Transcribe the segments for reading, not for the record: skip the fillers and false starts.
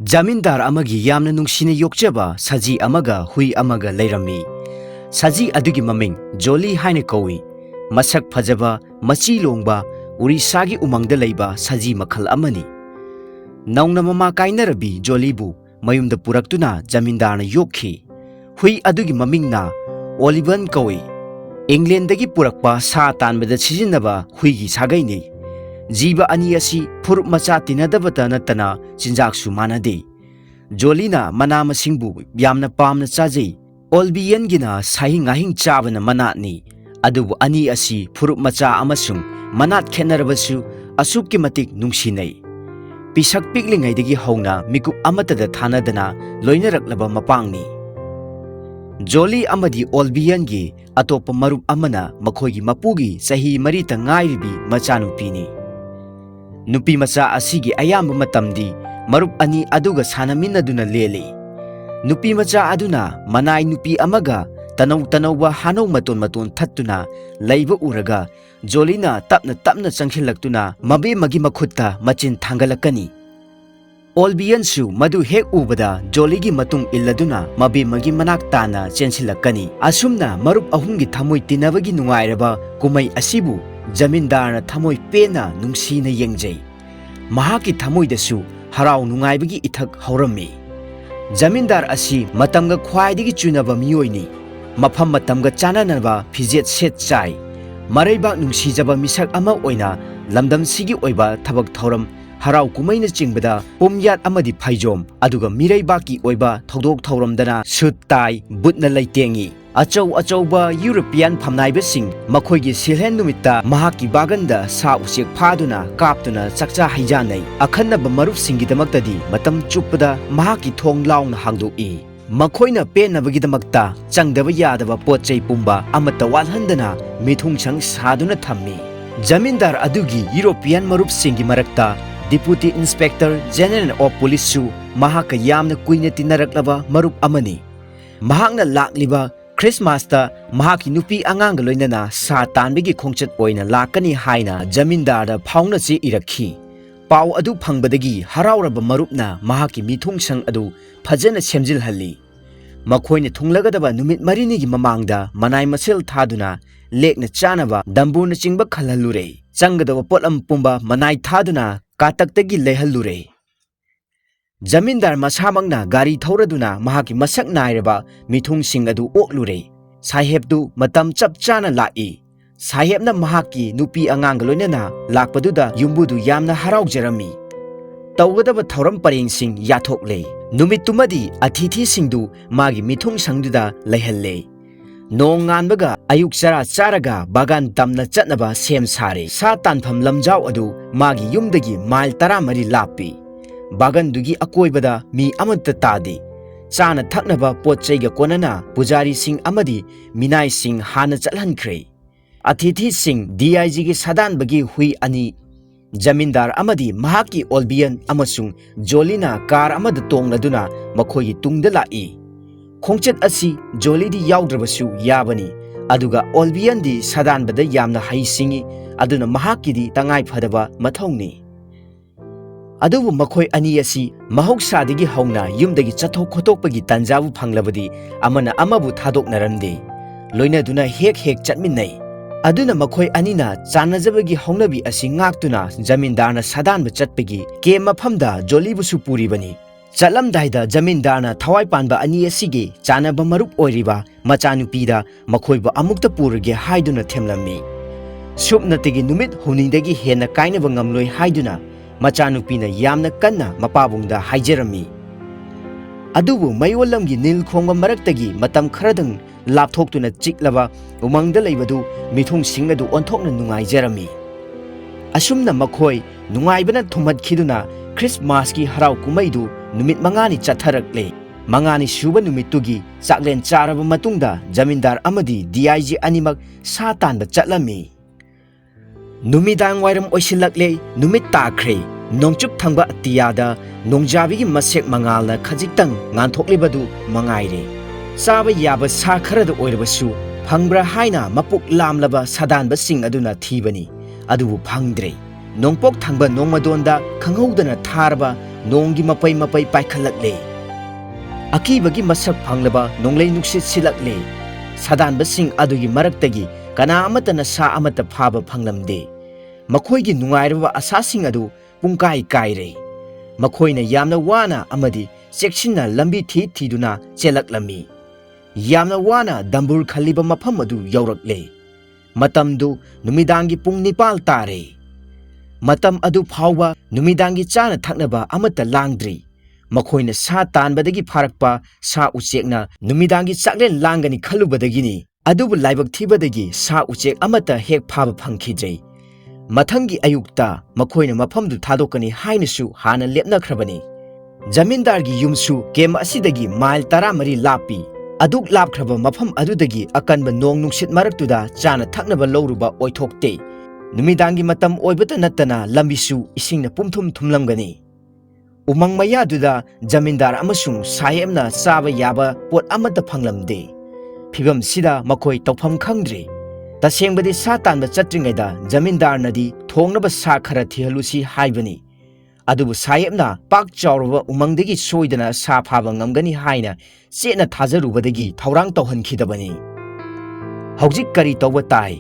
Jamindar amagi yamna nungsina yokjaba saji amaga hui amaga leirami. Saji adugi maming Jolly haina kawi. Masak phajaba machi longba Urisagi umangda leiba saji makhal amani. Naungna mama kainarabi Jolly bu mayumda puraktuna Jamindarna yokhi. Hui adugi maming na Olivan kawi. England dagi purakpa sa tanbada sijinnaba huigi sagaini. Jiba ani asi phuruk macha tinadabata natana chinjaksu manade. Jolly na mana masingbu yamna pamna chajai. Olbian gina sahing ahing chabana manatni. Adubu ani asi phuruk macha amasung manat khenarabasu asukki matik nungsinai. Pisak piklingai dagi hauna mikup amatada thanadana loinaraklaba mapangni. Jolly amadi Olbian gi atopa marup amana makhoigi mapugi sahi marita ngairibi machanupini. Nupi macha asigi ayamba matamdi marup ani aduga sanaminaduna leli. Nupi macha aduna manai nupi amaga tanaw-tanawba hanaw maton thattuna laiba uraga Jolly na tapna changhilaktuna mabe magi makhutta machin thangalakani. Olbian su madu hek ubada Jolly gi matung illaduna mabe magi manak tana chensilakani. Asumna marup ahumgi thamoi tinabagi nungairaba kumai asibu Jamindarna thamoi pena nungsina yengjai. Mahaki thamoi dasu harau nungaibagi ithak haurammi. Jamindar asi matamga khwaidagi chunaba miyoini. Mafam matamga chananaba fijet set chai. Maraibak nungsijaba misak ama oina lamdam sigi oiba thabak thauram harau kumaina chingbada pomyat amadi phaijom aduga miraibaki oiba thodok thauramdana sut tai butna laitengi. Achauba European phamnaibasing makhoigi silhen numita mahaki baganda sa usek phaduna kaptuna chakcha haijanai. Akhanaba marupsinggidamakdadi matam chupada mahaki thong launa hangdoi. Makhoina penabagidamagta changdaba yadaba potchai pumba amata walhandana mithungchang saduna thammi. Jamindar adugi European marupsinggi marakta Deputy Inspector General of Police su mahaka yamna kuina tinaraklaba marup amani. Mahakna lakliba Christmas ta mahaki nupi angang loinana sa tanbigi khongchat oina lakani haina Jamindar da phauna chi irakhi. Pau adu phangbadagi harauraba marupna mahaki mithungsang adu phajana semjilhalli. Makhoina thunglagadaba numit marini gi mamangda manai masel thaduna lekna chanaba dambuna chingba khalhalure. Changadaba polam pumba manai thaduna kataktagi lehallure. Jamindar masamangna gari thauraduna mahaki masak nairaba mithungsing adu oklure. Sahebdu matam chap chana lai. Sahebna mahaki nupi angang loinana lakpaduda yumbudu yamna haraujjarami. Tawgadaba thauram parengsing yathokle. Numitumadi athithi singdu magi mithungsangduda lehalle. Nong nganbaga ayuk chara charaga bagan tamna chatnaba sem sare. Sa tanpham lamjau adu magi yumdagi mile 10 lapi. Bagan dugi akoibada mi amanta tadi. Chana thaknaba potchaiga konana pujari sing amadi minai sing hana chalhankre. Athithi sing DIG gi sadan bagi hui ani. Jamindar amadi mahaki Olbian amasung Jolly na kar amada tongladuna makhoigi tungda lai. Khongchat asi Jolly di yaudrabasu yabani. Aduga Olbian di sadan bada yamna haisingi aduna mahaki di tangai phadaba mathongni. Adubu makhoi ani asi mahoksadagi hauna yumdagi chathok khotokpagi tanjabu phanglabadi amana amabu thadoknaramde. Loinaduna hek chatminnai. Aduna makhoi anina chanajabagi haunabi asi ngaktuna Jamindarna sadanba chatpagi ke mafamda Jolly busu puribani. Chatlamdaida Jamindarna thawai panba ani asigi chanaba marup oiriba machanupida makhoiba amukta purage haiduna themlammi. Supnatigi numit huningdagi hena kainaba ngamloi haiduna machanupina yamna kanna mapabungda haijarami. Adubu mayolamgi nilkhongba maraktagi matam kharadang lapthoktuna chiklaba umangda leibadu mithung singadu onthokna nungaijarami. Asumna makhoi nungaibana thumathiduna Christmas ki harau kumaidu numit mangani chatharakle. Mangani suba numitugi chaklen charaba matungda Jamindar amadi DIG animak sa tanba chatlami. Numidang wairam oisilakle numit takhre. Nongchup thangba atiyada nongjabigi masek mangalna khajiktang nganthoklibadu mangaire. Saba yaba sa kharada oirabasu phangbra haina mapuk lamlaba sadanba sing aduna thibani. Adubu phangdre. Nongpok thangba nongmadonda khanghodana tharba nonggi mapai mapai paikhalakle akibagi masak phanglaba nonglei nuksit silakle sadanbasing adugi maraktagi kana amatana sa amata phaba phanglamde makhoigi nungairaba asasing adu pungkai kaire makhoina yamna wana amadi cheksinna lambi thiduna chelaklami yamna wana dambur khaliba mafam adu yaurakle matamdu numidangi pung nipal tare matam adu phawba numidangi chana thaknaba amata langdri makhoina sa tanbadagi pharakpa sa uchekna numidangi chaklen langani khalubadagini adubu laibak thibadagi sa uchek amata hek phaba phangkhijai mathangi ayukta makhoina mafamdu thadokani hainasu hana lepnakhrabani jamindargi yumsu kem asidagi mile 13 lapi aduk lapkhraba mafam adudagi akanba nong nungsit maraktuda chana thaknaba lawruba oithokte numidangi matam oibata nattana lambisu isingna pumthum thumlamgani umang mayaduda jamindar amasung sayemna chaba yaba pot amata phanglamde phibam sida makhoi tawpham khangdri tasengbadi sa tanba chatringaida jamindar nadi thongnaba sa khara thihalusi haibani adubu sayemna pak chawruba umangdagi soidana sa phaba ngamgani haina chena thajarubadagi thorang tawhankhidabani hawjik kari tawba tai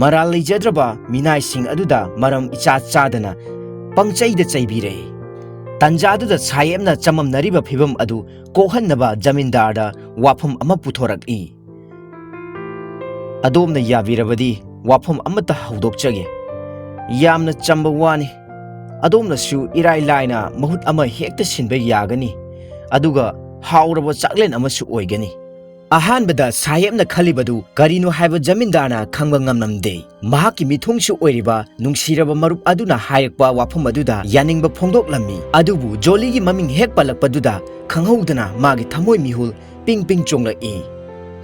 maral leijadraba minai sing aduda maram icha chadana pangchaida chaibire tanjaduda sayemna chamamnariba phibam adu kohannaba jamindarda wafam ama puthorak-i adomna yabirabadi wafam amata hawdokchage yamna chamba wani adomna su irai laina mahut ama hekta sinba yagani aduga hawraba chaklen amasu oigani ahanbada sayemna khalibadu karino haiba jamindarna khangba ngamnamde mahaki mithungsu oiriba nungsiraba marup aduna hayakpa wafam aduda yaningba phongdoklami adubu joligi maming hek palakpaduda khanghaudana magi thamoi mihul ping ping chonglai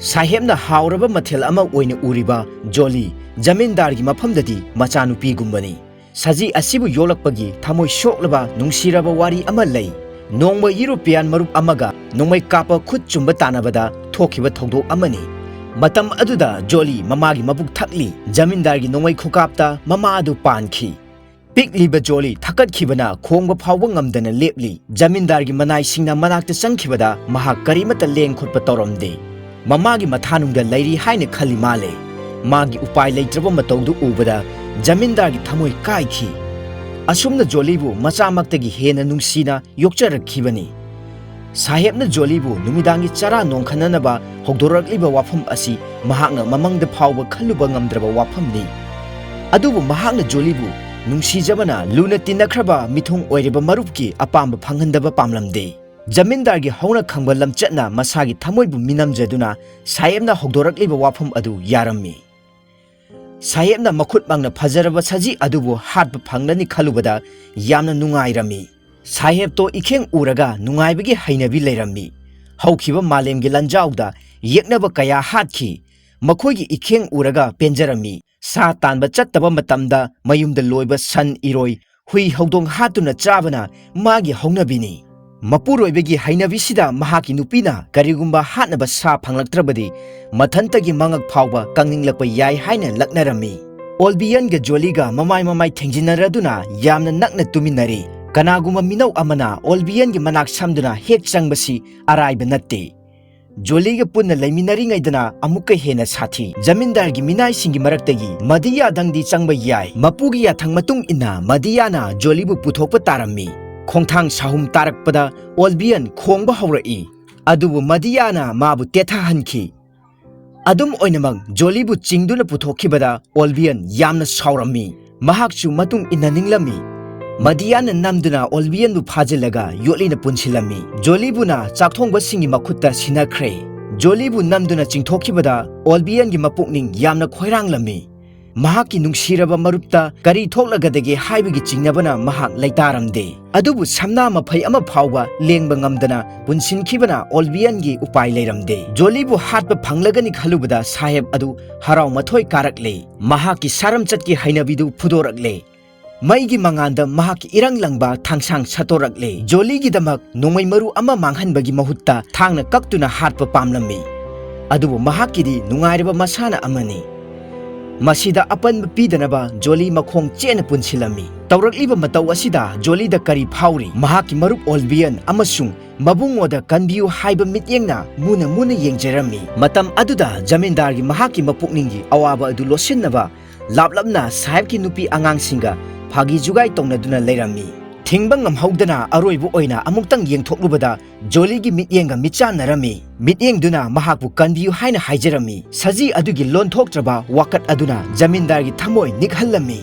sayemna hawraba mathel ama oina uriba joli jamindargi mafamdadi machanupi gumbani saji asibu yolakpagi thamoi soklaba nungsiraba wari ama lei nongma European marup amaga nongmai kapa khut chumba tanabada thokiba thogdok amani matam aduda joli mamagi mabuk thakli jamindargi nongmai khukapta mama adu pankhi pikliba joli thakat khibana khongba phawba ngamdana lepli jamindargi manai singna manakta changkhibada mahak karimata leng khutpa toramde mamagi mathanungda lairi haina khali male magi upai leitraba matawdu ubada jamindargi thamoi kaikhi asumna jolibu machaamaktagi hena nungsina yokcharakhibani sahebna jolibu numidangi chara nongkhananaba hogdorakliba wafam asi mahakna mamangda phawba khaluba ngamdraba wafamni adubu mahakna jolibu nungsijabana luna tinnakraba mithung oiriba marupki apamba phanghandaba pamlamde jamindargi hauna khangba lamchatna masagi thamoibu minamjaduna sahebna hogdorakliba wafam adu yarammi sayemna makhut mangna phajaraba saji adubu hatba phanglani khalubada yamna nungairami saheb to ikheng uraga nungaibagi hainabi leirami haukhiba malemgi lanjauda yeknaba kaya hatkhi makhoigi ikheng uraga penjarami sa tanba chattaba matamda mayumda loiba san iroi hui hawdong hatuna chabana magi haunabini mapuroibagi hainabisida mahaki nupina karigumba hatnaba sa phanglaktrabadi mathantagi mangak phawba kanginglakpa yai haina laknarami olbiyan joliga mamai thengjinaraduna yamna nakna tuminari kanaguma minau amana olbiyan manak samduna hek changbasi araiba natte joliga punna laiminari ngaidana amuka hena sathi jamindargi minai singi maraktagi madiya dangdi changba yai mapugi yathang matung ina madiyana jolibu puthokpa tarammi khongthang sahum tarakpada olbiyan khongba hawrai adubu madiyana mabu tetha hanki adum oinamak jolibu chingduna puthokhibada olbiyan yamna saurami mahakchu matung inaninglami madiyana namduna olbiyan bu phajilaga yotlina punsilami jolibuna chakthongba singi makhutta sinakre jolibu namduna chingthokhibada olbiyan gi mapukning yamna khoiranglami mahaki nungsiraba marupta kari thoklagadagi haibagi chingnabana mahak laitaramde adubu samna maphai ama phawba lengba ngamdana punsinkhibana olbiyan gi upai leiramde jolibu hatba phanglagani khalubada saheb adu harau mathoi karakle mahaki saram chatki hainabidu phudorakle maigi manganda mahaki iranglangba thangsang satorakle joligi damak nongmai maru ama manghanbagi mahutta thangna kaktuna hatpa pamlami adubu mahakidi nungairaba masana amani ꯃꯁꯤꯗ ꯑꯄꯟꯕ ꯄꯤꯗꯅꯕ ꯖꯣꯂꯤ ꯃꯈꯣꯡ ꯆꯦꯠꯅ ꯄꯨꯟꯁꯤꯜꯂꯝꯃꯤ꯫ ꯇꯧꯔꯛꯂꯤꯕ ꯃꯇꯧ ꯑꯁꯤꯗ ꯖꯣꯂꯤꯗ ꯀꯔꯤ ꯐꯥꯎꯔꯤ? ꯃꯍꯥꯛꯀꯤ ꯃꯔꯨꯞ ꯑꯣꯜꯕꯤꯌꯟ ꯑꯃꯁꯨꯡ ꯃꯕꯨꯡꯉꯣꯗ ꯀꯟꯕꯤꯌꯨ ꯍꯥꯏꯕ ꯃꯤꯠꯌꯦꯡꯅ ꯃꯨꯟꯅ ꯌꯦꯡꯖꯔꯝꯃꯤ꯫ ꯃꯇꯝ ꯑꯗꯨꯗ ꯖꯃꯤꯟꯗꯥꯔꯒꯤ ꯃꯍꯥꯛꯀꯤ ꯃꯄꯨꯛꯅꯤꯡꯒꯤ ꯑꯋꯥꯕ ꯑꯗꯨ ꯂꯣꯠꯁꯤꯟꯅꯕ ꯂꯥꯞꯂꯞꯅ ꯁꯥꯍꯦꯕꯀꯤ ꯅꯨꯄꯤ ꯑꯉꯥꯡꯁꯤꯡꯒ ꯐꯥꯒꯤ ꯖꯨꯒꯥꯏ ꯇꯧꯅꯗꯨꯅ ꯂꯩꯔꯝꯃꯤ꯫ ꯊꯤꯡꯕ ꯉꯝꯍꯧꯗꯅ ꯑꯔꯣꯏꯕ ꯑꯣꯏꯅ ꯑꯃꯨꯛꯇꯪ ꯌꯦꯡꯊꯣꯛꯂꯨꯕꯗ ꯖꯣꯂꯤꯒꯤ ꯃꯤꯠꯌꯦꯡꯒ ꯃꯤꯠꯆꯥꯟꯅꯔꯝꯃꯤ꯫ ꯃꯤꯠꯌꯦꯡꯗꯨꯅ ꯃꯍꯥꯛꯄꯨ ꯀꯟꯕꯤꯌꯨ ꯍꯥꯏꯅ ꯍꯥꯏꯖꯔꯝꯃꯤ꯫ ꯁꯖꯤ ꯑꯗꯨꯒꯤ ꯂꯣꯟꯊꯣꯛꯇ꯭ꯔꯕ ꯋꯥꯀꯠ ꯑꯗꯨꯅ ꯖꯃꯤꯟꯗꯥꯔꯒꯤ ꯊꯃꯣꯏ ꯅꯤꯛꯍꯜꯂꯝꯃꯤ꯫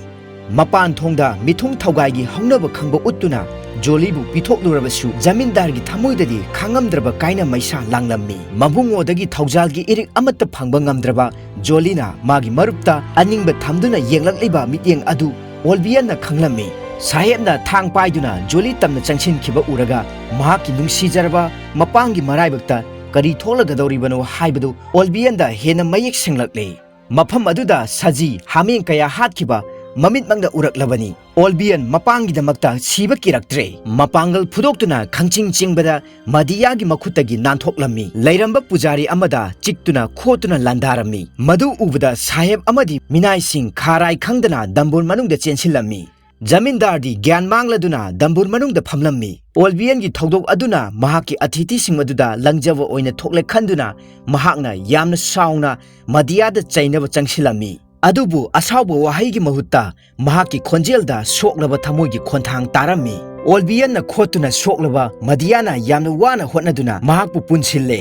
ꯃꯄꯥꯟ ꯊꯣꯡꯗ ꯃꯤꯊꯨꯡ ꯊꯧꯒꯥꯏꯒꯤ ꯍꯧꯅꯕ ꯈꯪꯕ ꯎꯠꯇꯨꯅ ꯖꯣꯂꯤꯕꯨ ꯄꯤꯊꯣꯛꯂꯨꯔꯕꯁꯨ ꯖꯃꯤꯟꯗꯥꯔꯒꯤ ꯊꯃꯣꯏꯗꯗꯤ ꯈꯥꯡꯉꯝꯗ꯭ꯔꯕ ꯀꯥꯏꯅ ꯃꯩꯁꯥ ꯂꯥꯡꯂꯝꯃꯤ꯫ ꯃꯕꯨꯡꯉꯣꯗꯒꯤ ꯊꯧꯖꯥꯜꯒꯤ ꯏꯔꯤꯛ ꯑꯃꯠꯇ ꯐꯪꯕ ꯉꯝꯗ꯭ꯔꯕ ꯖꯣꯂꯤꯅ ꯃꯥꯒꯤ ꯃꯔꯨꯞꯇ ꯑꯅꯤꯡꯕ ꯊꯝꯗꯨꯅ ꯌꯦꯡꯂꯛꯂꯤꯕ ꯃꯤꯠꯌꯦꯡ ꯑꯗꯨ ꯑꯣꯜꯕꯤꯌꯟꯅ ꯈꯪꯂꯝꯃꯤ꯫ ꯁꯥꯍꯦꯕꯅ ꯊꯥꯡ ป้ꯥꯏꯗꯨꯅ ꯖꯣꯂꯤ ꯇꯝꯅ ꯆꯪꯁꯤꯟꯈꯤꯕ ꯎꯔꯒ ꯃꯍꯥꯛꯀꯤ ꯅꯨꯡꯁꯤꯖꯔꯕ ꯃꯄꯥꯡꯒꯤ ꯃꯔꯥꯏꯕꯛꯇ ꯀꯔꯤ ꯊꯣꯛꯂꯒꯗꯧꯔꯤꯕꯅꯣ ꯍꯥꯏꯕꯗꯨ ꯑꯣꯜꯕꯤꯌꯟꯗ ꯍꯦꯟꯅ ꯃꯌꯦꯛ ꯁꯦꯡꯂꯛꯂꯦ꯫ ꯃꯐꯝ ꯑꯗꯨꯗ ꯁꯖꯤ ꯍꯥꯃꯦꯡ ꯀꯌꯥ ꯍꯥꯠꯈꯤꯕ ꯃꯃꯤꯠꯃꯛꯅ ꯎꯔꯛꯂꯕꯅꯤ꯫ ꯑꯣꯜꯕꯤꯌꯟ ꯃꯄꯥꯡꯒꯤꯗꯃꯛꯇ ꯁꯤꯕ ꯀꯤꯔꯛꯇ꯭ꯔꯦ꯫ ꯃꯄꯥꯡꯒꯜ ꯐꯨꯗꯣꯛꯇꯨꯅ ꯈꯪꯆꯤꯡ ꯆꯤꯡꯕꯗ ꯃꯗꯤꯌꯥꯒꯤ ꯃꯈꯨꯠꯇꯒꯤ ꯅꯥꯟꯊꯣꯛꯂꯝꯃꯤ꯫ ꯂꯩꯔꯝꯕ ꯄꯨꯖꯥꯔꯤ ꯑꯃꯗ ꯆꯤꯛꯇꯨꯅ ꯈꯣꯠꯇꯨꯅ ꯂꯥꯟꯗꯥꯔꯝꯃꯤ꯫ ꯃꯗꯨ ꯎꯕꯗ ꯁꯥꯍꯦꯕ ꯑꯃꯗꯤ ꯃꯤꯅꯥꯏꯁꯤꯡ ꯈꯥꯔꯥꯏ ꯈꯪꯗꯅ ꯗꯝꯕꯨꯔ ꯃꯅꯨꯡꯗ ꯆꯦꯟꯁꯤꯜꯂꯝꯃꯤ꯫ ꯖꯃꯤꯟꯗꯥꯔꯗꯤ ꯒ꯭ꯌꯥꯟ ꯃꯥꯡꯂꯗꯨꯅ ꯗꯝꯕꯨꯔ ꯃꯅꯨꯡꯗ ꯐꯝꯂꯝꯃꯤ꯫ ꯑꯣꯜꯕꯤꯌꯟꯒꯤ ꯊꯧꯗꯣꯛ ꯑꯗꯨꯅ ꯃꯍꯥꯛꯀꯤ ꯑతిꯊꯤꯁꯤꯡ ꯑꯗꯨꯗ ꯂꯪꯖꯕ ꯑꯣꯏꯅ ꯊꯣꯛꯂꯦ ꯈꯟꯗꯨꯅ ꯃꯍꯥꯛꯅ ꯌꯥꯝꯅ ꯁꯥꯎꯅ ꯃꯗꯤꯌꯥꯗ ꯆꯩꯅꯕ ꯆꯪꯁꯤꯜꯂꯝꯃꯤ꯫ ꯑꯗꯨꯕꯨ ꯑꯁꯥꯎꯕ ꯋꯥꯍꯩꯒꯤ ꯃꯍꯨꯠꯇ ꯃꯍꯥꯛꯀꯤ ꯈꯣꯟꯖꯦꯜꯗ ꯁꯣꯛꯂꯕ ꯊꯃꯣꯏꯒꯤ ꯈꯣꯟꯊꯥꯡ ꯇꯥꯔꯝꯃꯤ꯫ ꯑꯣꯜꯕꯤꯌꯟꯅ ꯈꯣꯠꯇꯨꯅ ꯁꯣꯛꯂꯕ ꯃꯗꯤꯌꯥꯅ ꯌꯥꯝꯅ ꯋꯥꯅ ꯍꯣꯠꯅꯗꯨꯅ ꯃꯍꯥꯛꯄꯨ ꯄꯨꯟꯁꯤꯜꯂꯦ꯫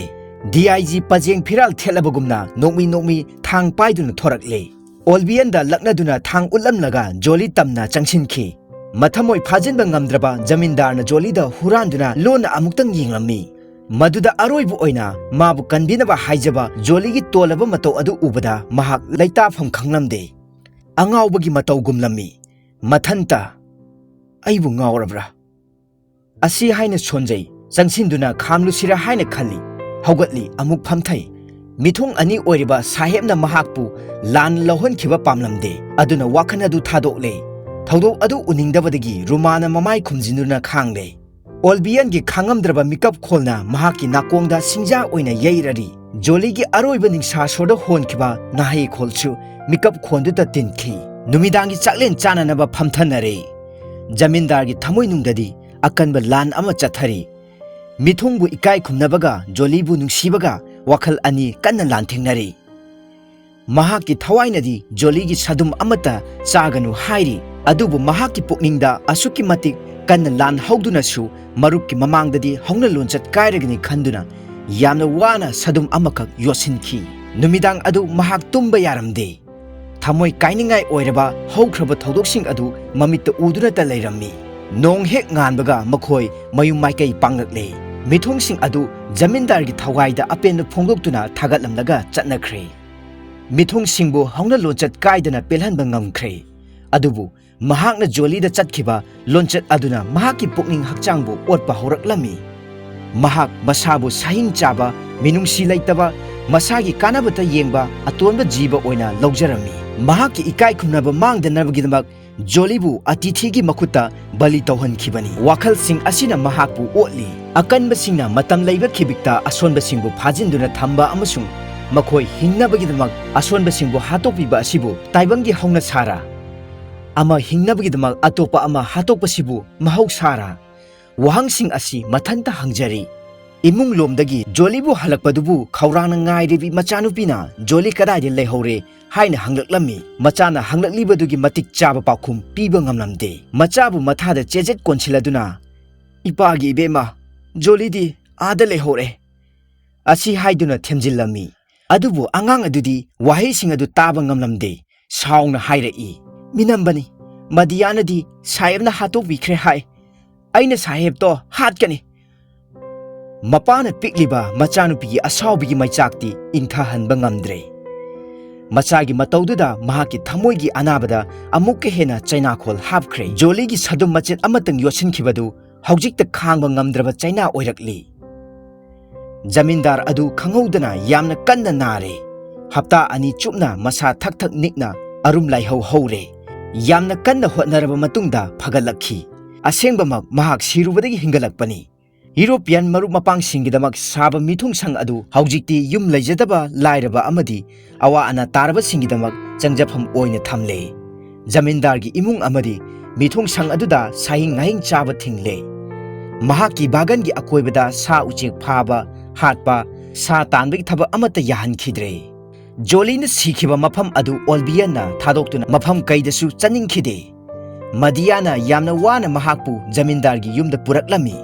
ꯗꯤ.ꯑꯥꯏ.ꯖꯤ. ꯄꯖꯦꯡ ꯐꯤꯔꯥꯜ ꯊꯦꯠꯂꯕꯒꯨꯝꯅ ꯅꯣꯛꯃꯤ ꯊꯥꯡ ꯄꯥꯏꯗꯨꯅ ꯊꯣꯔꯛꯂꯦ꯫ ꯑꯣꯜꯕꯤꯌꯟꯗ ꯂꯛꯅꯗꯨꯅ ꯊꯥꯡ ꯎꯠꯂꯝꯂꯒ ꯖꯣꯂꯤ ꯇꯝꯅ ꯆꯪꯁꯤꯟꯈꯤ꯫ ꯃꯊꯃꯣꯏ ꯐꯥꯖꯤꯟꯕ ꯉꯝꯗ꯭ꯔꯕ ꯖꯃꯤꯟꯗꯥꯔꯅ ꯖꯣꯂꯤꯗ ꯍꯨꯔꯥꯟꯗꯨꯅ ꯂꯣꯟꯅ ꯑꯃꯨꯛꯇꯪ ꯌꯦꯡꯂꯝꯃꯤ꯫ ꯃꯗꯨꯗ ꯑꯔꯣꯏꯕ ꯑꯣꯏꯅ ꯃꯥꯕꯨ ꯀꯟꯕꯤꯅꯕ ꯍꯥꯏꯖꯕ ꯖꯣꯂꯤꯒꯤ ꯇꯣꯜꯂꯕ ꯃꯇꯧ ꯑꯗꯨ ꯎꯕꯗ ꯃꯍꯥꯛ ꯂꯩꯇꯥꯐꯝ ꯈꯪꯂꯝꯗꯦ꯫ ꯑꯉꯥꯎꯕꯒꯤ ꯃꯇꯧꯒꯨꯝꯂꯝꯃꯤ꯫ ꯃꯊꯟꯇ ꯑꯩꯕꯨ ꯉꯥꯎꯔꯕ꯭ꯔꯥ ꯑꯁꯤ ꯍꯥꯏꯅ ꯁꯣꯟꯖꯩ ꯆꯪꯁꯤꯟꯗꯨꯅ ꯈꯥꯝꯂꯨꯁꯤꯔꯥ ꯍꯥꯏꯅ ꯈꯜꯂꯤ꯫ ꯍꯧꯒꯠꯂꯤ ꯑꯃꯨꯛ ꯐꯝꯊꯩ꯫ ꯃꯤꯊꯨꯡ ꯑꯅꯤ ꯑꯣꯏꯔꯤꯕ ꯁꯥꯍꯦꯕꯅ ꯃꯍꯥꯛꯄꯨ ꯂꯥꯟꯅ ꯂꯧꯍꯟꯈꯤꯕ ꯄꯥꯝꯂꯝꯗꯦ꯫ ꯑꯗꯨꯅ ꯋꯥꯈꯜ ꯑꯗꯨ ꯊꯥꯗꯣꯛꯂꯦ꯫ ꯊꯧꯗꯣꯛ ꯑꯗꯨ ꯎꯅꯤꯡꯗꯕꯗꯒꯤ ꯔꯨꯃꯥꯅ ꯃꯃꯥꯏ ꯈꯨꯝꯖꯤꯟꯗꯨꯅ ꯈꯥꯡꯂꯦ꯫ ꯑꯣꯜꯕꯤꯌꯟꯒꯤ ꯈꯥꯡꯉꯝꯗ꯭ꯔꯕ ꯃꯤꯀꯞ ꯈꯣꯜꯅ ꯃꯍꯥꯛꯀꯤ ꯅꯥꯀꯣꯡꯗ ꯁꯤꯡꯖꯥ ꯑꯣꯏꯅ ꯌꯩꯔꯔꯤ꯫ ꯖꯣꯂꯤꯒꯤ ꯑꯔꯣꯏꯕ ꯅꯤꯡꯁꯥꯁꯣꯔꯗ ꯍꯣꯟꯈꯤꯕ ꯅꯥꯍꯩ ꯈꯣꯜꯁꯨ ꯃꯤꯀꯞ ꯈꯣꯟꯗꯨꯗ ꯇꯤꯟꯈꯤ꯫ ꯅꯨꯃꯤꯗꯥꯡꯒꯤ ꯆꯥꯛꯂꯦꯟ ꯆꯥꯅꯅꯕ ꯐꯝꯊꯅꯔꯦ꯫ ꯖꯃꯤꯟꯗꯥꯔꯒꯤ ꯊꯃꯣꯏꯅꯨꯡꯗꯗꯤ ꯑꯀꯟꯕ ꯂꯥꯟ ꯑꯃ ꯆꯠꯊꯔꯤ꯫ ꯃꯤꯊꯨꯡꯕꯨ ꯏꯀꯥꯏ ꯈꯨꯝꯅꯕꯒ ꯖꯣꯂꯤꯕꯨ ꯅꯨꯡꯁꯤꯕꯒ ꯋꯥꯈꯜ ꯑꯅꯤ ꯀꯟꯅ ꯂꯥꯟꯊꯦꯡꯅꯔꯤ꯫ ꯃꯍꯥꯛꯀꯤ ꯊꯋꯥꯏꯅꯗꯤ ꯖꯣꯂꯤꯒꯤ ꯁꯗꯨꯝ ꯑꯃꯠꯇ ꯆꯥꯒꯅꯨ ꯍꯥꯏꯔꯤ꯫ ꯑꯗꯨꯕꯨ ꯃꯍꯥꯛꯀꯤ ꯄꯨꯛꯅꯤꯡꯗ ꯑꯁꯨꯛꯀꯤ ꯃꯇꯤꯛ ꯀꯟꯅ ꯂꯥꯟ ꯍꯧꯗꯨꯅꯁꯨ ꯃꯔꯨꯞꯀꯤ ꯃꯃꯥꯡꯗꯗꯤ ꯍꯧꯅ ꯂꯣꯟꯆꯠ ꯀꯥꯏꯔꯒꯅꯤ ꯈꯟꯗꯨꯅ ꯌꯥꯝꯅ ꯋꯥꯅ ꯁꯗꯨꯝ ꯑꯃꯈꯛ ꯌꯣꯠꯁꯤꯟꯈꯤ꯫ ꯅꯨꯃꯤꯗꯥꯡ ꯑꯗꯨ ꯃꯍꯥꯛ ꯇꯨꯝꯕ ꯌꯥꯔꯝꯗꯦ꯫ ꯊꯃꯣꯏ ꯀꯥꯏꯅꯤꯡꯉꯥꯏ ꯑꯣꯏꯔꯕ ꯍꯧꯈ꯭ꯔꯕ ꯊꯧꯗꯣꯛꯁꯤꯡ ꯑꯗꯨ ꯃꯃꯤꯠꯇ ꯎꯗꯨꯅꯇ ꯂꯩꯔꯝꯃꯤ꯫ ꯅꯣꯡ ꯍꯦꯛ ꯉꯥꯟꯕꯒ ꯃꯈꯣꯏ ꯃꯌꯨꯝ ꯃꯥꯏꯀꯩ ꯄꯥꯡꯂꯛꯂꯦ꯫ ꯃꯤꯊꯨꯡꯁꯤꯡ ꯑꯗꯨ ꯖꯃꯤꯟꯗꯥꯔꯒꯤ ꯊꯋꯥꯏꯗ ꯑꯄꯦꯟꯕ ꯐꯣꯡꯗꯣꯛꯇꯨꯅ ꯊꯥꯒꯠꯂꯝꯂꯒ ꯆꯠꯅꯈ꯭ꯔꯦ꯫ ꯃꯤꯊꯨꯡꯁꯤꯡꯕꯨ ꯍꯧꯅ ꯂꯣꯟꯆꯠ ꯀꯥꯏꯗꯅ ꯄꯦꯜꯍꯟꯕ ꯉꯝꯈ꯭ꯔꯦ꯫ ꯑꯗꯨꯕꯨ ꯃꯍꯥꯛꯅ ꯖꯣꯂꯤꯗ ꯆꯠꯈꯤꯕ ꯂꯣꯟꯆꯠ ꯑꯗꯨꯅ ꯃꯍꯥꯛꯀꯤ ꯄꯨꯛꯅꯤꯡ ꯍꯛꯆꯥꯡꯕꯨ ꯑꯣꯠꯄ ꯍꯧꯔꯛꯂꯝꯃꯤ꯫ ꯃꯍꯥꯛ ꯃꯁꯥꯕꯨ ꯁꯍꯤꯡ ꯆꯥꯕ, ꯃꯤꯅꯨꯡꯁꯤ ꯂꯩꯇꯕ, ꯃꯁꯥꯒꯤ ꯀꯥꯟꯅꯕꯇ ꯌꯦꯡꯕ ꯑꯇꯣꯟꯕ ꯖꯤꯕ ꯑꯣꯏꯅ ꯂꯧꯖꯔꯝꯃꯤ꯫ ꯃꯍꯥꯛꯀꯤ ꯏꯀꯥꯏ ꯈꯨꯝꯅꯕ ꯃꯥꯡꯗꯅꯕꯒꯤꯗꯃꯛ ꯖꯣꯂꯤꯕꯨ ꯑꯇꯤꯊꯤꯒꯤ ꯃꯈꯨꯠꯇ ꯕꯂꯤ ꯇꯧꯍꯟꯈꯤꯕꯅꯤ꯫ ꯋꯥꯈꯜꯁꯤꯡ ꯑꯁꯤꯅ ꯃꯍꯥꯛꯄꯨ ꯑꯣꯠꯂꯤ꯫ ꯑꯀꯟꯕꯁꯤꯡꯅ ꯃꯇꯝ ꯂꯩꯕ ꯈꯤꯕꯤꯛꯇ ꯑꯁꯣꯟꯕꯁꯤꯡꯕꯨ ꯐꯥꯖꯤꯟꯗꯨꯅ ꯊꯝꯕ ꯑꯃꯁꯨꯡ ꯃꯈꯣꯏ ꯍꯤꯡꯅꯕꯒꯤꯗꯃꯛ ꯑꯁꯣꯟꯕꯁꯤꯡꯕꯨ ꯍꯥꯠꯇꯣꯛꯄꯤꯕ ꯑꯁꯤꯕꯨ ꯇꯥꯏꯕꯪꯒꯤ ꯍꯧꯅꯁꯥꯔꯥ? ꯑꯃ ꯍꯤꯡꯅꯕꯒꯤꯗꯃꯛ ꯑꯇꯣꯞꯄ ꯑꯃ ꯍꯥꯠꯇꯣꯛꯄꯁꯤꯕꯨ ꯃꯍꯧꯁꯥꯔꯥ? ꯋꯥꯍꯪꯁꯤꯡ ꯑꯁꯤ ꯃꯊꯟꯇ ꯍꯪꯖꯔꯤ꯫ ꯏꯃꯨꯡꯂꯣꯝꯗꯒꯤ ꯖꯣꯂꯤꯕꯨ ꯍꯜꯂꯛꯄꯗꯨꯕꯨ ꯈꯧꯔꯥꯡꯅ ꯉꯥꯏꯔꯤꯕꯤ ꯃꯆꯥꯅꯨꯄꯤꯅ ꯖꯣꯂꯤ ꯀꯗꯥꯏꯗ ꯂꯩꯍꯧꯔꯦ ꯍꯥꯏꯅ ꯍꯪꯂꯛꯂꯝꯃꯤ꯫ ꯃꯆꯥꯅ ꯍꯪꯂꯛꯂꯤꯕꯗꯨꯒꯤ ꯃꯇꯤꯛ ꯆꯥꯕ ꯄꯥꯎꯈꯨꯝ ꯄꯤꯕ ꯉꯝꯂꯝꯗꯦ꯫ ꯃꯆꯥꯕꯨ ꯃꯊꯥꯗ ꯆꯦꯖꯦꯠ ꯀꯣꯟꯁꯤꯜꯂꯗꯨꯅ ꯏꯄꯥꯒꯤ ꯏꯕꯦꯝꯃ ꯖꯣꯂꯤꯗꯤ ꯑꯥꯗ ꯂꯩꯍꯧꯔꯦ ꯑꯁꯤ ꯍꯥꯏꯗꯨꯅ ꯊꯦꯝꯖꯤꯜꯂꯝꯃꯤ꯫ ꯑꯗꯨꯕꯨ ꯑꯉꯥꯡ ꯑꯗꯨꯗꯤ ꯋꯥꯍꯩꯁꯤꯡ ꯑꯗꯨ ꯇꯥꯕ ꯉꯝꯂꯝꯗꯦ꯫ ꯁꯥꯎꯅ ꯍꯥꯏꯔꯛꯏ, ꯃꯤꯅꯝꯕꯅꯤ, ꯃꯗꯤꯌꯥꯅꯗꯤ ꯁꯥꯍꯦꯕꯅ ꯍꯥꯠꯇꯣꯛꯄꯤꯈ꯭ꯔꯦ ꯍꯥꯏ꯫ ꯑꯩꯅ ꯁꯥꯍꯦꯕꯇꯣ ꯍꯥꯠꯀꯅꯤ꯫ ꯃꯄꯥꯅ ꯄꯤꯛꯂꯤꯕ ꯃꯆꯥꯅꯨꯄꯤꯒꯤ ꯑꯁꯥꯎꯕꯒꯤ ꯃꯩꯆꯥꯛꯇꯤ ꯏꯪꯊꯍꯟꯕ ꯉꯝꯗ꯭ꯔꯦ꯫ ꯃꯆꯥꯒꯤ ꯃꯇꯧꯗꯨꯗ ꯃꯍꯥꯛꯀꯤ ꯊꯃꯣꯏꯒꯤ ꯑꯅꯥꯕꯗ ꯑꯃꯨꯛꯀ ꯍꯦꯟꯅ ꯆꯩꯅꯥꯈꯣꯜ ꯍꯥꯞꯈ꯭ꯔꯦ꯫ ꯖꯣꯂꯤꯒꯤ ꯁꯗꯨꯝ ꯃꯆꯦꯠ ꯑꯃꯇꯪ ꯌꯣꯠꯁꯤꯟꯈꯤꯕꯗꯨ ꯍꯧꯖꯤꯛꯇ ꯈꯥꯡꯕ ꯉꯝꯗ꯭ꯔꯕ ꯆꯩꯅꯥ ꯑꯣꯏꯔꯛꯂꯤ꯫ ꯖꯃꯤꯟꯗꯥꯔ ꯑꯗꯨ ꯈꯪꯍꯧꯗꯅ ꯌꯥꯝꯅ ꯀꯟꯅ ꯅꯥꯔꯦ꯫ ꯍꯞꯇꯥ ꯑꯅꯤ ꯆꯨꯞꯅ ꯃꯁꯥ ꯊꯛ ꯅꯤꯛꯅ ꯑꯔꯨꯝ ꯂꯥꯏꯍꯧ ꯍꯧꯔꯦ꯫ ꯌꯥꯝꯅ ꯀꯟꯅ ꯍꯣꯠꯅꯔꯕ ꯃꯇꯨꯡꯗ ꯐꯒꯠꯂꯛꯈꯤ꯫ ꯑꯁꯦꯡꯕꯃꯛ ꯃꯍꯥꯛ ꯁꯤꯔꯨꯕꯗꯒꯤ ꯍꯤꯡꯒꯠꯂꯛꯄꯅꯤ꯫ ꯌꯨꯔꯣꯄꯤꯌꯟ ꯃꯔꯨꯞ ꯃꯄꯥꯡꯁꯤꯡꯒꯤꯗꯃꯛ ꯁꯥꯕ ꯃꯤꯊꯨꯡꯁꯪ ꯑꯗꯨ ꯍꯧꯖꯤꯛꯇꯤ ꯌꯨꯝ ꯂꯩꯖꯗꯕ ꯂꯥꯏꯔꯕ ꯑꯃꯗꯤ ꯑꯋꯥ ꯑꯅꯥ ꯇꯥꯔꯕꯁꯤꯡꯒꯤꯗꯃꯛ ꯆꯪꯖꯐꯝ ꯑꯣꯏꯅ ꯊꯝꯂꯦ꯫ ꯖꯃꯤꯟꯗꯥꯔꯒꯤ ꯏꯃꯨꯡ ꯑꯃꯗꯤ ꯃꯤꯊꯨꯡꯁꯪ ꯑꯗꯨꯗ ꯁꯥꯍꯤꯡ ꯉꯥꯍꯤꯡ ꯆꯥꯕ ꯊꯤꯡꯂꯦ꯫ ꯃꯍꯥꯛꯀꯤ ꯕꯥꯒꯟꯒꯤ ꯑꯀꯣꯏꯕꯗ ꯁꯥ ꯎꯆꯦꯛ ꯐꯥꯕ, ꯍꯥꯠꯄ, ꯁꯥ ꯇꯥꯟꯕꯒꯤ ꯊꯕꯛ ꯑꯃꯠꯇ ꯌꯥꯍꯟꯈꯤꯗ꯭ꯔꯦ꯫ ꯖꯣꯂꯤꯅ ꯁꯤꯈꯤꯕ ꯃꯐꯝ ꯑꯗꯨ ꯑꯣꯜꯕꯤꯌꯟꯅ ꯊꯥꯗꯣꯛꯇꯨꯅ ꯃꯐꯝ ꯀꯩꯗꯁꯨ ꯆꯠꯅꯤꯡꯈꯤꯗꯦ꯫ ꯃꯗꯤꯌꯥꯅ ꯌꯥꯝꯅ ꯋꯥꯅ ꯃꯍꯥꯛꯄꯨ ꯖꯃꯤꯟꯗꯥꯔꯒꯤ ꯌꯨꯝꯗ ꯄꯨꯔꯛꯂꯝꯃꯤ,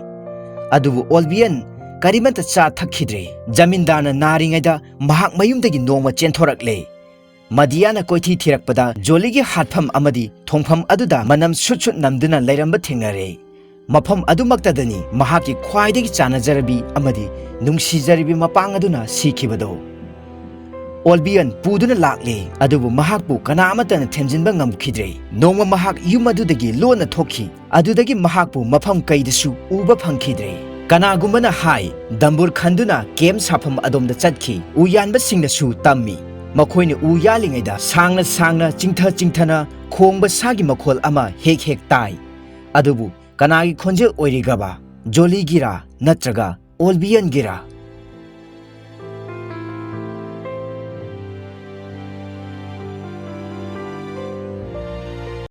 ꯑꯗꯨꯕꯨ ꯑꯣꯜꯕꯤꯌꯟ ꯀꯔꯤꯃꯠꯇ ꯆꯥ ꯊꯛꯈꯤꯗ꯭ꯔꯦ꯫ ꯖꯃꯤꯟꯗꯥꯔꯅ ꯅꯥꯔꯤꯉꯩꯗ ꯃꯍꯥꯛ ꯃꯌꯨꯝꯗꯒꯤ ꯅꯣꯡꯃ ꯆꯦꯟꯊꯣꯔꯛꯂꯦ꯫ ꯃꯗꯤꯌꯥꯅ ꯀꯣꯏꯊꯤ ꯊꯤꯔꯛꯄꯗ ꯖꯣꯂꯤꯒꯤ ꯍꯥꯠꯐꯝ ꯑꯃꯗꯤ ꯊꯣꯡꯐꯝ ꯑꯗꯨꯗ ꯃꯅꯝ ꯁꯨꯠ ꯅꯝꯗꯨꯅ ꯂꯩꯔꯝꯕ ꯊꯦꯡꯅꯔꯦ꯫ ꯃꯐꯝ ꯑꯗꯨꯃꯛꯇꯗꯅꯤ ꯃꯍꯥꯛꯀꯤ ꯈ꯭ꯋꯥꯏꯗꯒꯤ ꯆꯥꯟꯅꯖꯔꯕꯤ ꯑꯃꯗꯤ ꯅꯨꯡꯁꯤꯖꯔꯕꯤ ꯃꯄꯥꯡ ꯑꯗꯨꯅ ꯁꯤꯈꯤꯕꯗꯣ꯫ ꯑꯣꯜꯕꯤꯌꯟ ꯄꯨꯗꯨꯅ ꯂꯥꯛꯂꯦ, ꯑꯗꯨꯕꯨ ꯃꯍꯥꯛꯄꯨ ꯀꯅꯥ ꯑꯃꯠꯇꯅ ꯊꯦꯝꯖꯤꯟꯕ ꯉꯝꯈꯤꯗ꯭ꯔꯦ꯫ ꯅꯣꯡꯃ ꯃꯍꯥꯛ ꯌꯨꯝ ꯑꯗꯨꯗꯒꯤ ꯂꯣꯟꯅ ꯊꯣꯛꯈꯤ, ꯑꯗꯨꯗꯒꯤ ꯃꯍꯥꯛꯄꯨ ꯃꯐꯝ ꯀꯩꯗꯁꯨ ꯎꯕ ꯐꯪꯈꯤꯗ꯭ꯔꯦ꯫ ꯀꯅꯥꯒꯨꯝꯕꯅ ꯍꯥꯏ ꯗꯝꯕꯨꯔ ꯈꯟꯗꯨꯅ ꯀꯦꯝ ꯁꯥꯐꯝ ꯑꯗꯣꯝꯗ ꯆꯠꯈꯤ꯫ ꯎ ꯌꯥꯟꯕꯁꯤꯡꯅꯁꯨ ꯇꯝꯃꯤ ꯃꯈꯣꯏꯅ ꯎ ꯌꯥꯜꯂꯤꯉꯩꯗ ꯁꯥꯡꯅ ꯁꯥꯡꯅ ꯆꯤꯡꯊꯅ ꯈꯣꯡꯕ ꯁꯥꯒꯤ ꯃꯈꯣꯜ ꯑꯃ ꯍꯦꯛ ꯍꯦꯛ ꯇꯥꯏ꯫ ꯑꯗꯨꯕꯨ ꯀꯅꯥꯒꯤ ꯈꯣꯟꯖꯦꯜ ꯑꯣꯏꯔꯤꯒꯕ? ꯖꯣꯂꯤꯒꯤꯔꯥ ꯅꯠꯇ꯭ꯔꯒ ꯑꯣꯜꯕꯤꯌꯟꯒꯤꯔꯥ?